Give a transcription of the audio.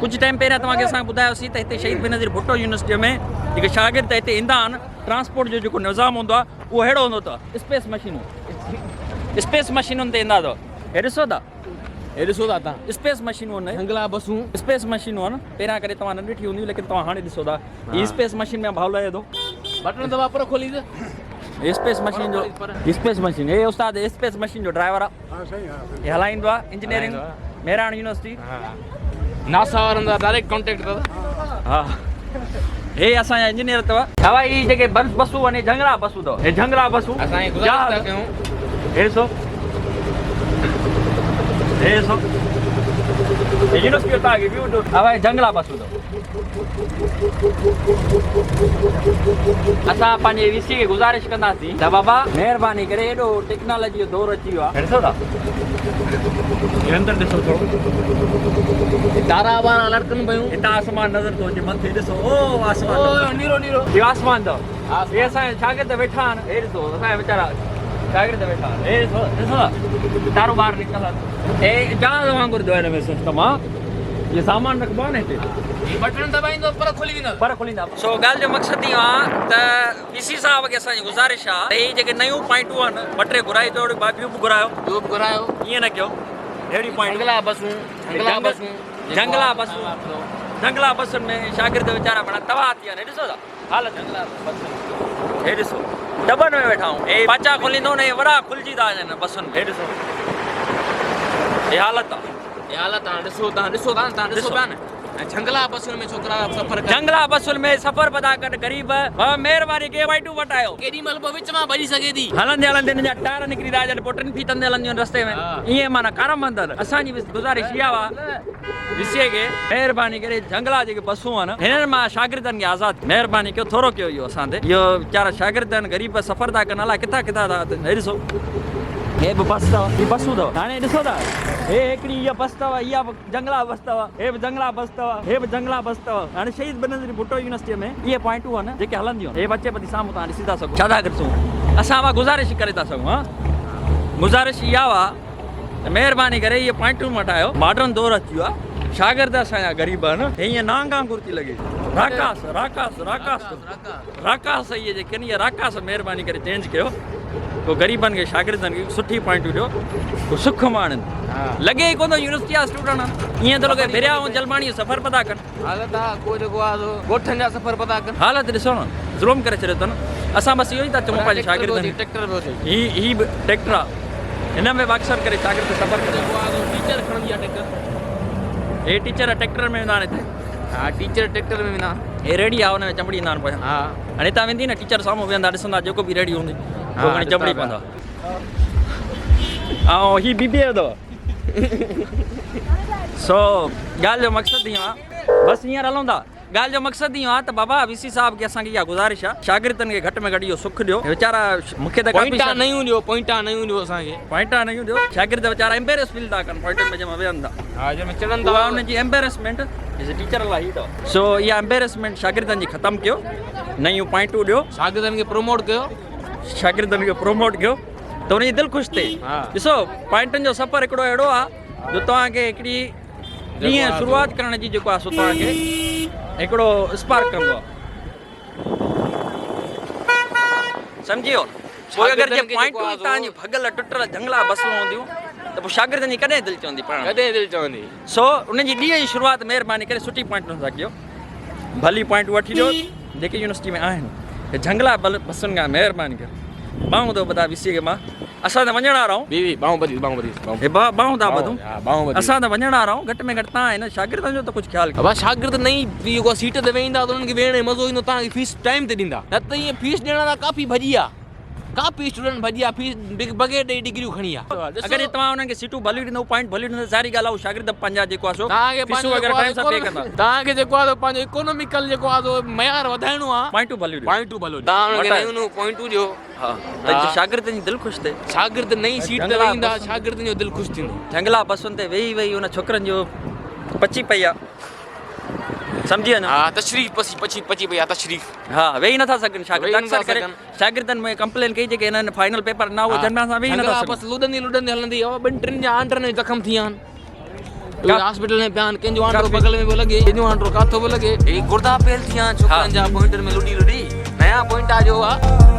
कुछ टाइम पहिरियां तव्हांखे असां ॿुधायोसीं त हिते शहीद बेनज़ीर भुट्टो यूनिवर्सिटीअ में जेके शागिर्द हिते ईंदा आहिनि ट्रांसपोर्ट जो जेको निज़ाम हूंदो आहे उहो अहिड़ो हूंदो अथव स्पेस मशीनुनि ते ईंदा अथव हे ॾिसो था स्पेस मशीनूं आहिनि जंगला बसूं स्पेस मशीनूं आहिनि पहिरियां करे तव्हां न ॾिठी हूंदियूं लेकिन तव्हां हाणे ॾिसो था हीअ स्पेस मशीन में भाउ लहे थो बटन दबा पर खोली दे स्पेस मशीन जो स्पेस मशीन हे उस्ताद स्पेस मशीन जो ड्राइवर आहे हे हलाईंदो आहे इंजीनियरिंग मेहराण यूनिवर्सिटी नासा वारनि जा डायरेक्ट कॉन्टेक्ट अथव हा हे असांजा इंजीनियर अथव हवाई जेके बसूं आहिनि झंगला बसूं अथव हे झंगला बसूं असांखे गुज़ारिश था कयूं हे ॾिसो हे ॾिसो हे यूनिवर्सिटी तव्हांखे व्यू ॾियो हवाई झंगला बसूं अथव असां पंहिंजे वीसी खे गुज़ारिश कंदासीं त बाबा महिरबानी करे एॾो टेक्नोलॉजी जो दौर अची वियो आहे ॾिसो था हे अंदरि ॾिसो थोरो तारा वारा लड़कनि पियूं हितां आसमान नज़र थो अचे मथे ॾिसो ओ आसमान नीरो नीरो इहो आसमान अथव हे असांजा शागिर्द वेठा आहिनि हे ॾिसो असांजा वीचारा शागिर्द वेठा आहिनि हे ॾिसो ॾिसो तारो ॿाहिरि निकितल हे जहाज़ वांगुरु थियो हिन में सिस्टम आहे इहो सामान रखबो आहे न हिते बटन दबाईंदो पर खोली वेंदो पर खोलींदा सो ॻाल्हि जो मक़सदु इहो आहे त वीसी साहब खे असांजी गुज़ारिश आहे त हीअ जेके नयूं पॉइंटूं आहिनि ॿ टे घुराई अथव ॿियूं बि घुरायो ईअं न कयो अहिड़ी पॉइंट जंगला बसुनि में शागिर्द वीचारा बड़ा तबाह थी विया आहिनि ॾिसो था हालत हे ॾिसो दॿनि में वेठा आहियूं हे पाचा खोलींदो न हे वॾा खुलिजी था वञनि बसुनि में हे ॾिसो हे हालत आहे ॾिसो पिया न जंगला बसुनि में छोकिरा सफ़र जंगला बसुनि में सफ़र पता कर ग़रीब महिरबानी के वाइटू वटायो केॾी महिल बि विच मां भॼी सघे थी हलंदे हलंदे हिन जा टायर निकिरी था अचनि पोइ टिनि फीतनि ते हलंदियूं आहिनि रस्ते में ईअं माना करम अंदरि असांजी गुज़ारिश इहा आहे विसीअ खे महिरबानी करे जंगला जेके बसूं आहिनि हिननि मां शागिर्दनि खे आज़ादु महिरबानी कयो थोरो कयो इहो असां ते इहो वीचारा शागिर्द आहिनि ग़रीब सफ़र था कनि अलाए किथां किथां था अचनि हे ॾिसो हे बि बस अथव हीअ बसूं अथव हाणे ॾिसो था हे हिकिड़ी इहा बस अथव इहा बि जंगला बस अथव हे बि जंगला बस अथव हे बि जंगला बस अथव हाणे शहीद बेनज़ीर भुट्टो यूनिवर्सिटीअ में इहे पॉइंटूं आहिनि जेके हलंदियूं आहिनि हे बचे पती साम्हूं तव्हां ॾिसी था सघो छा था ॾिसूं असां उहा गुज़ारिश करे था सघूं हा गुज़ारिश इहा आहे त महिरबानी करे इहे पॉइंटूं मटायो मॉडर्न दौर अची वियो आहे शागिर्द असांजा ग़रीब आहिनि हे ईअं नांगा कुर्ती लॻे राकास इहे जेके आहिनि इहे राकास महिरबानी करे चेंज कयो पोइ ग़रीबनि खे शागिर्दनि खे सुठी पॉइंटूं ॾियो पोइ सुख माणनि लॻे ई कोन थो यूनिवर्सिटी जा स्टूडेंट आहिनि ईअं थो लॻे भिरिया ऐं जलमाणी सफ़र पता कनि हालत आहे को जेको आहे ॻोठनि जा सफ़र पता कनि हालत ॾिसो न ज़ुल्म करे छॾियो अथनि असां बसि इहो ई था चऊं पंहिंजे शागिर्दनि ही बि ट्रैक्टर आहे हिन में बि अक्सर करे शागिर्द सफ़र करे टीचर खणंदी आहे ट्रैक्टर हे टीचर ट्रैक्टर में वेंदा आहिनि हिते हा टीचर ट्रैक्टर में वेंदा हे रेडी आहे हुन में चमड़ी ईंदा आहिनि पोइ हा हाणे हितां वेंदी न टीचर साम्हूं वेहंदा ॾिसंदा जेको बि रेडी हूंदी पोइ चमड़ी पवंदा ऐं ही बीबी अथव सो ॻाल्हि जो मक़सदु इहो आहे बसि हींअर हलूं था ॻाल्हि जो मक़सदु इहो आहे त बाबा वीसी साहब खे असांखे इहा गुज़ारिश आहे शागिर्दनि खे घटि में घटि इहो सुख ॾियो वीचारा मूंखे त पॉइंटा नयूं ॾियो असांखे पॉइंटा नयूं ॾियो शागिर्द वीचारा एम्बेरेस फील था कनि पॉइंटनि में जंहिंमें वेहनि था हा जंहिंमें चढ़नि था उहा हुनजी एम्बेरेसमेंट टीचर लाइ ई अथव सो इहा एम्बेरेसमेंट शागिर्दनि जी ख़तमु कयो नयूं पॉइंटूं ॾियो शागिर्दनि खे प्रमोट कयो शागिर्दनि खे प्रोमोट कयो त हुनजी दिलि ख़ुशि थिए ॾिसो पॉइंटनि जो सफ़र हिकिड़ो अहिड़ो आहे जो तव्हांखे हिकिड़ी ॾींहं शुरूआति करण जी जेको आहे सो तव्हांखे हिकिड़ो स्पार्क कंदो आहे सम्झी वियो पोइ अगरि जे पॉइंटूं तव्हांजी भॻल टुटल जंगला बसूं हूंदियूं त पोइ शागिर्दनि जी कॾहिं दिलि चवंदी पाण कॾहिं दिलि चवंदी सो उनजी ॾींहं जी शुरूआति महिरबानी करे सुठी पॉइंटुनि सां कयो भली पॉइंटूं वठी ॾियो जेके यूनिवर्सिटी में आहिनि हे जंगला बसुनि खां महिरबानी करे बाहूं थो ॿुधा वीसी खे मां असां त वञणा रहूं बाहूं था ॿुधूं असां त वञणा रहूं घटि में घटि तव्हां हिन शागिर्दनि जो त कुझु ख़्यालु कयो शागिर्द नई जेको सीट ते वेहींदा त उन्हनि खे वेहण में मज़ो ईंदो तव्हांखे फीस टाइम ते ॾींदा न त ईअं फीस ॾियण लाइ काफ़ी भॼी आहे काफ़ी स्टूडेंट भॼी आहे फीस बग़ैर ॾेई डिग्रियूं खणी आहे अगरि तव्हां हुननि खे सीटूं भली ॾींदव पॉइंट भली ॾींदव सारी ॻाल्हि आहे शागिर्द पंहिंजा जेको आहे तव्हांखे जेको आहे पंहिंजो इकोनॉमिकल जेको आहे मयार वधाइणो आहे पॉइंटूं भली पॉइंटूं ॾियो शागिर्दनि जी दिलि ख़ुशि थिए शागिर्द नई सीट ते वेहींदा शागिर्दनि जो दिलि ख़ुशि थींदो जंगला बसुनि ते वेही वेही हुन छोकिरनि जो पची पई आहे सम्झी वञो हा तशरीफ़ पची पई आहे तशरीफ़ हा वेही नथा सघनि शागिर्दनि में कंप्लेन कई जेके हिननि फाइनल पेपर न उहो झंडा सां वेही नथा बसि लुॾंदी हलंदी ॿिनि टिनि जा आंटनि में ज़ख़्म थी विया आहिनि तो हॉस्पिटल में प्यान कंजो आंडो बगल में भी लगे कंजो आंडो काथो भी लगे एक गुर्दा पेल थिया छोकरन जा पॉइंटर में लुडी लुडी नया पॉइंट आ जो आ